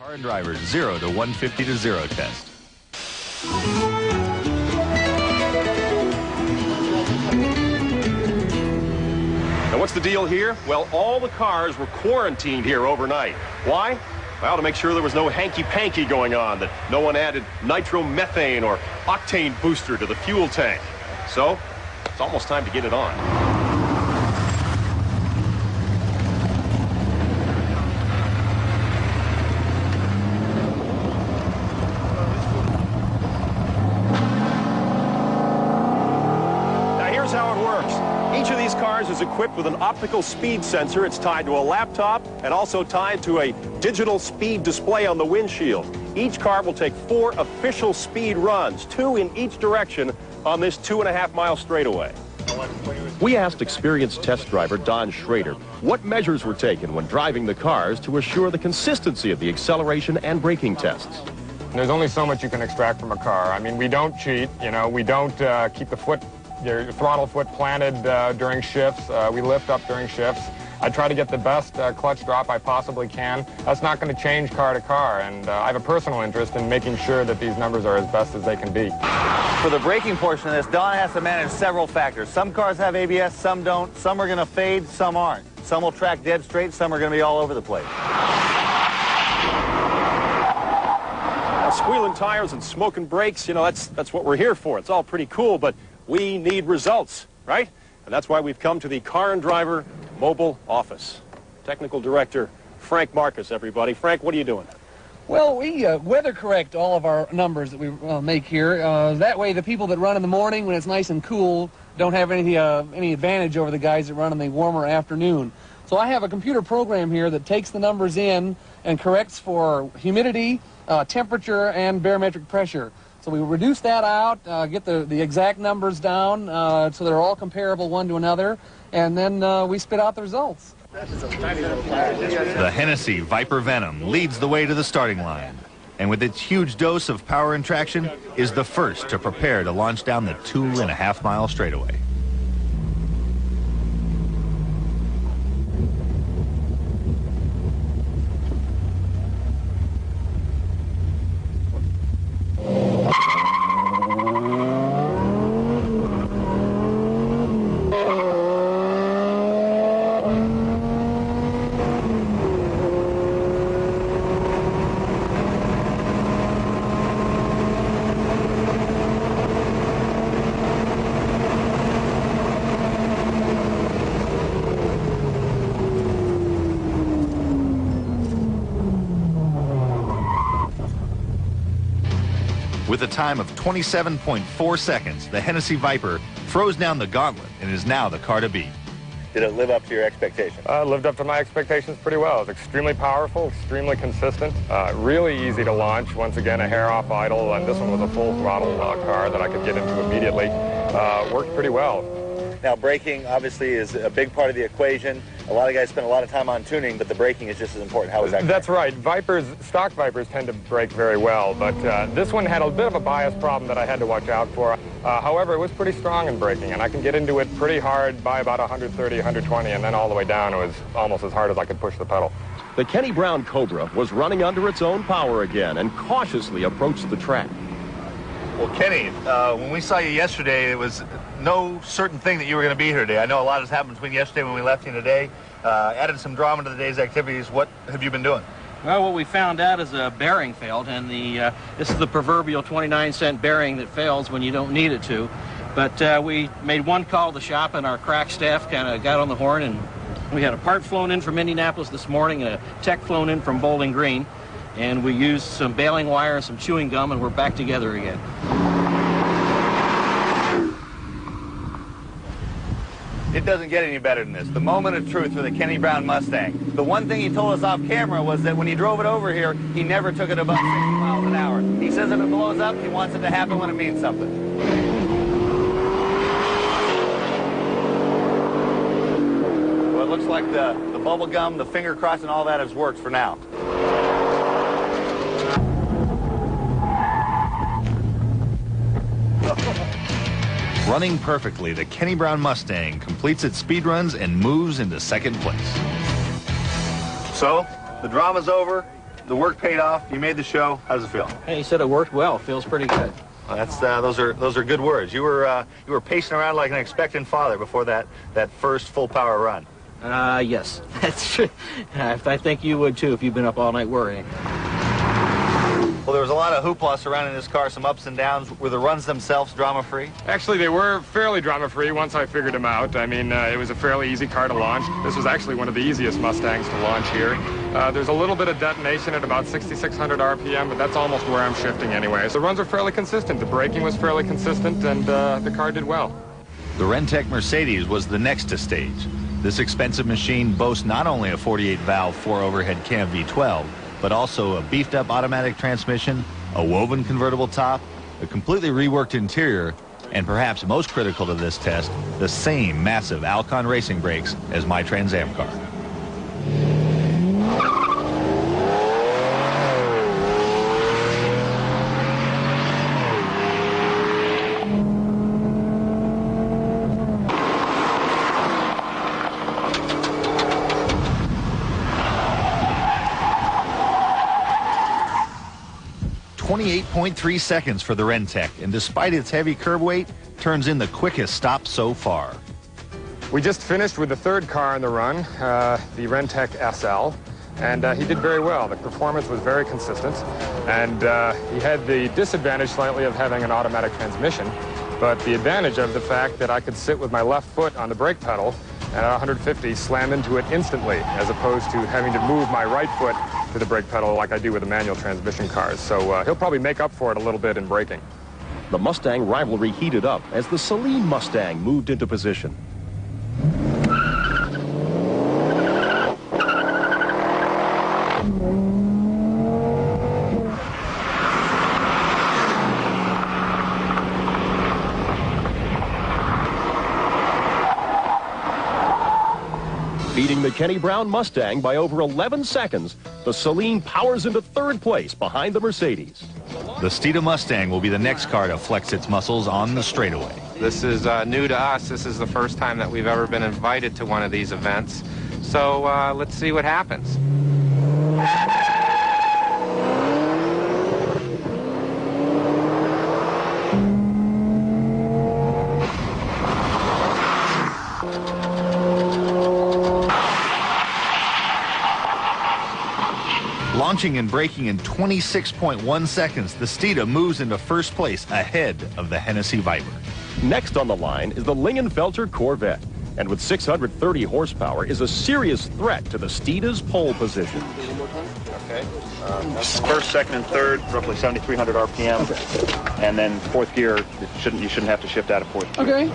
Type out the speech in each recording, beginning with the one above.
Car and Driver's 0 to 150 to 0 test. Now, what's the deal here? Well, all the cars were quarantined here overnight. Why? Well, to make sure there was no hanky-panky going on, that no one added nitromethane or octane booster to the fuel tank. So, it's almost time to get it on. Each of these cars is equipped with an optical speed sensor. It's tied to a laptop and also tied to a digital speed display on the windshield. Each car will take 4 official speed runs, 2 in each direction on this 2.5-mile straightaway. We asked experienced test driver Don Schrader what measures were taken when driving the cars to assure the consistency of the acceleration and braking tests. There's only so much you can extract from a car. I mean, we don't cheat, you know, we don't keep your throttle foot planted during shifts. We lift up during shifts. I try to get the best clutch drop I possibly can. That's not going to change car to car, and I have a personal interest in making sure that these numbers are as best as they can be. For the braking portion of this, Don has to manage several factors. Some cars have ABS, some don't. Some are going to fade, some aren't. Some will track dead straight, some are going to be all over the place. Now, squealing tires and smoking brakes, you know, that's what we're here for. It's all pretty cool, but we need results, right? And that's why we've come to the Car and Driver mobile office. Technical Director Frank Marcus, everybody. Frank, what are you doing? Well, we weather correct all of our numbers that we make here. That way the people that run in the morning when it's nice and cool don't have any advantage over the guys that run in the warmer afternoon. So I have a computer program here that takes the numbers in and corrects for humidity, temperature, and barometric pressure. So we reduce that out, get the exact numbers down so they're all comparable one to another, and then we spit out the results. The Hennessy Viper Venom leads the way to the starting line, and with its huge dose of power and traction, is the first to prepare to launch down the 2.5-mile straightaway. With a time of 27.4 seconds, the Hennessy Viper throws down the gauntlet and is now the car to beat. Did it live up to your expectations? Lived up to my expectations pretty well. It's extremely powerful, extremely consistent, really easy to launch. Once again, a hair-off idle, and this one was a full throttle car that I could get into immediately. Worked pretty well. Now, braking obviously is a big part of the equation. A lot of guys spend a lot of time on tuning, but the braking is just as important. How is that? That's right. Stock Vipers tend to brake very well, but this one had a bit of a bias problem that I had to watch out for. However, it was pretty strong in braking, and I can get into it pretty hard by about 130, 120, and then all the way down it was almost as hard as I could push the pedal. The Kenny Brown Cobra was running under its own power again and cautiously approached the track. Well, Kenny, when we saw you yesterday, it was no certain thing that you were going to be here today. I know a lot has happened between yesterday when we left you today. Added some drama to the day's activities. What have you been doing? Well, what we found out is a bearing failed, and this is the proverbial 29-cent bearing that fails when you don't need it to. But we made one call to the shop, and our crack staff kind of got on the horn, and we had a part flown in from Indianapolis this morning and a tech flown in from Bowling Green. And we used some baling wire and some chewing gum, and we're back together again. It doesn't get any better than this. The moment of truth for the Kenny Brown Mustang. The one thing he told us off camera was that when he drove it over here, he never took it above 60 miles an hour. He says if it blows up, he wants it to happen when it means something. Well, it looks like the bubble gum, the finger crossing, all that has worked for now. Running perfectly, the Kenny Brown Mustang completes its speed runs and moves into second place. So, the drama's over. the work paid off. You made the show. How does it feel? Hey, he said it worked well. Feels pretty good. Well, those are good words. You were pacing around like an expectant father before that first full power run. Yes, that's true. I think you would too if you've been up all night worrying. Well, there was a lot of hoopla surrounding this car, some ups and downs. Were the runs themselves drama-free? Actually, they were fairly drama-free once I figured them out. I mean, it was a fairly easy car to launch. This was actually one of the easiest Mustangs to launch here. There's a little bit of detonation at about 6,600 RPM, but that's almost where I'm shifting anyway. So the runs are fairly consistent. The braking was fairly consistent, and the car did well. The Renntech Mercedes was the next to stage. This expensive machine boasts not only a 48-valve 4-overhead cam V12, but also a beefed-up automatic transmission, a woven convertible top, a completely reworked interior, and perhaps most critical to this test, the same massive Alcon racing brakes as my Trans Am car. .3 seconds for the Renntech, and despite its heavy curb weight, turns in the quickest stop so far. We just finished with the third car in the run, the Renntech SL, and he did very well. The performance was very consistent, and he had the disadvantage slightly of having an automatic transmission, but the advantage of the fact that I could sit with my left foot on the brake pedal and at 150 slam into it instantly, as opposed to having to move my right foot to the brake pedal like I do with the manual transmission cars. So he'll probably make up for it a little bit in braking. The Mustang rivalry heated up as the Saleen Mustang moved into position. Beating the Kenny Brown Mustang by over 11 seconds, the Saleen powers into third place behind the Mercedes. The Steeda Mustang will be the next car to flex its muscles on the straightaway. This is new to us. This is the first time that we've ever been invited to one of these events. So let's see what happens. Launching and braking in 26.1 seconds, the Steeda moves into first place ahead of the Hennessy Viper. Next on the line is the Lingenfelter Corvette, and with 630 horsepower is a serious threat to the Steeda's pole position. Okay. First, second, and third, roughly 7,300 RPM, okay. And then fourth gear, you shouldn't have to shift out of fourth gear. Okay.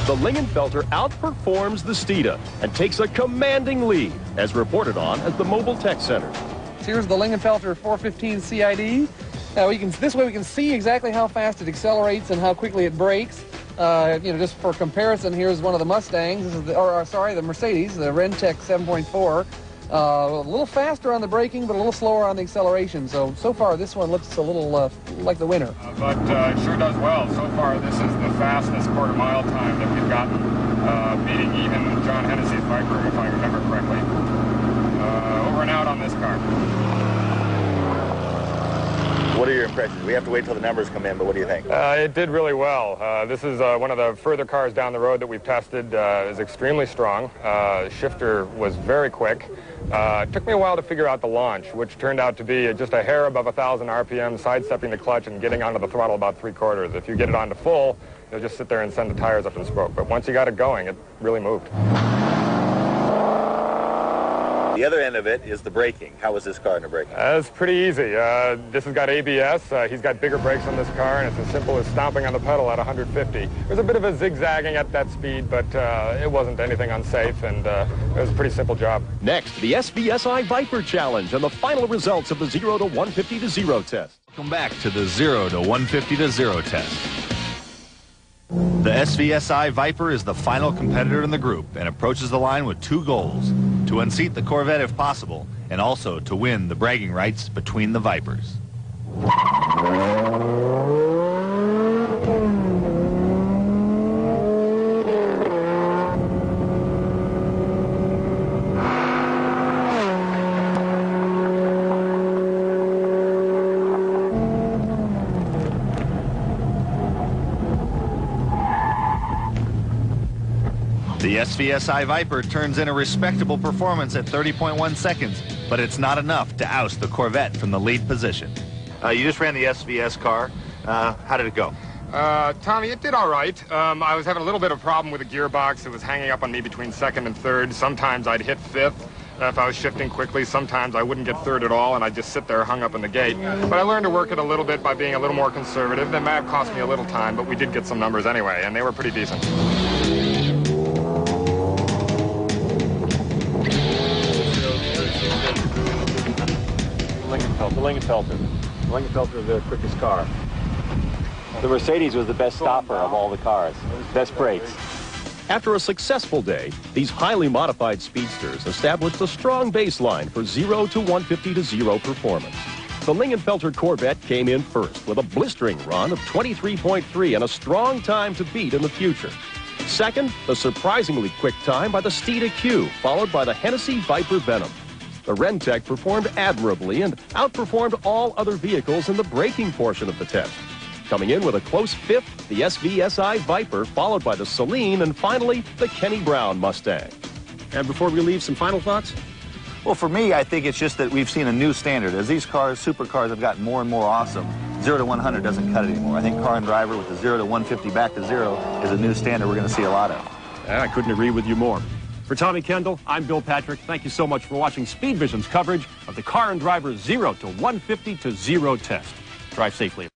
The Lingenfelter outperforms the Steeda and takes a commanding lead, as reported on at the Mobile Tech Center. Here's the Lingenfelter 415 CID. Now this way we can see exactly how fast it accelerates and how quickly it brakes. Just for comparison, here's one of the Mustangs. This is the Mercedes, the Renntech 7.4. A little faster on the braking, but a little slower on the acceleration. So far, this one looks a little like the winner. But it sure does well. So far, this is the fastest quarter-mile time that we've gotten, beating even John Hennessy's Viper, if I remember correctly. Over and out on this car. What are your impressions? We have to wait till the numbers come in, but what do you think? It did really well. This is one of the further cars down the road that we've tested. Is extremely strong. The shifter was very quick. It took me a while to figure out the launch, which turned out to be just a hair above 1,000 RPM, sidestepping the clutch and getting onto the throttle about 3/4. If you get it onto full, you'll just sit there and send the tires up in smoke. But once you got it going, it really moved. The other end of it is the braking. How was this car in the braking? It's pretty easy. This has got ABS. He's got bigger brakes on this car, and it's as simple as stomping on the pedal at 150. There's a bit of a zigzagging at that speed, but it wasn't anything unsafe, and it was a pretty simple job. Next, the SVSI Viper Challenge and the final results of the 0 to 150 to 0 test. Welcome back to the 0 to 150 to 0 test. The SVSI Viper is the final competitor in the group and approaches the line with 2 goals: to unseat the Corvette if possible, and also to win the bragging rights between the Vipers. The SVSI Viper turns in a respectable performance at 30.1 seconds, but it's not enough to oust the Corvette from the lead position. You just ran the SVS car. How did it go? Tommy, it did all right. I was having a little bit of a problem with the gearbox. It was hanging up on me between 2nd and 3rd. Sometimes I'd hit 5th if I was shifting quickly. Sometimes I wouldn't get 3rd at all, and I'd just sit there hung up in the gate. But I learned to work it a little bit by being a little more conservative. That may have cost me a little time, but we did get some numbers anyway, and they were pretty decent. The Lingenfelter is the quickest car. The Mercedes was the best stopper of all the cars. Best brakes. After a successful day, these highly modified speedsters established a strong baseline for 0 to 150 to 0 performance. The Lingenfelter Corvette came in first with a blistering run of 23.3 and a strong time to beat in the future. Second, a surprisingly quick time by the Steeda Q, followed by the Hennessy Viper Venom. The Rentec performed admirably and outperformed all other vehicles in the braking portion of the test. Coming in with a close 5th, the SVSI Viper, followed by the Saleen, and finally, the Kenny Brown Mustang. And before we leave, some final thoughts? Well, for me, I think it's just that we've seen a new standard. As these cars, supercars, have gotten more and more awesome, 0 to 100 doesn't cut it anymore. I think Car and Driver with the 0 to 150 back to 0 is a new standard we're going to see a lot of. I couldn't agree with you more. For Tommy Kendall, I'm Bill Patrick. Thank you so much for watching Speed Vision's coverage of the Car and Driver 0 to 150 to 0 test. Drive safely.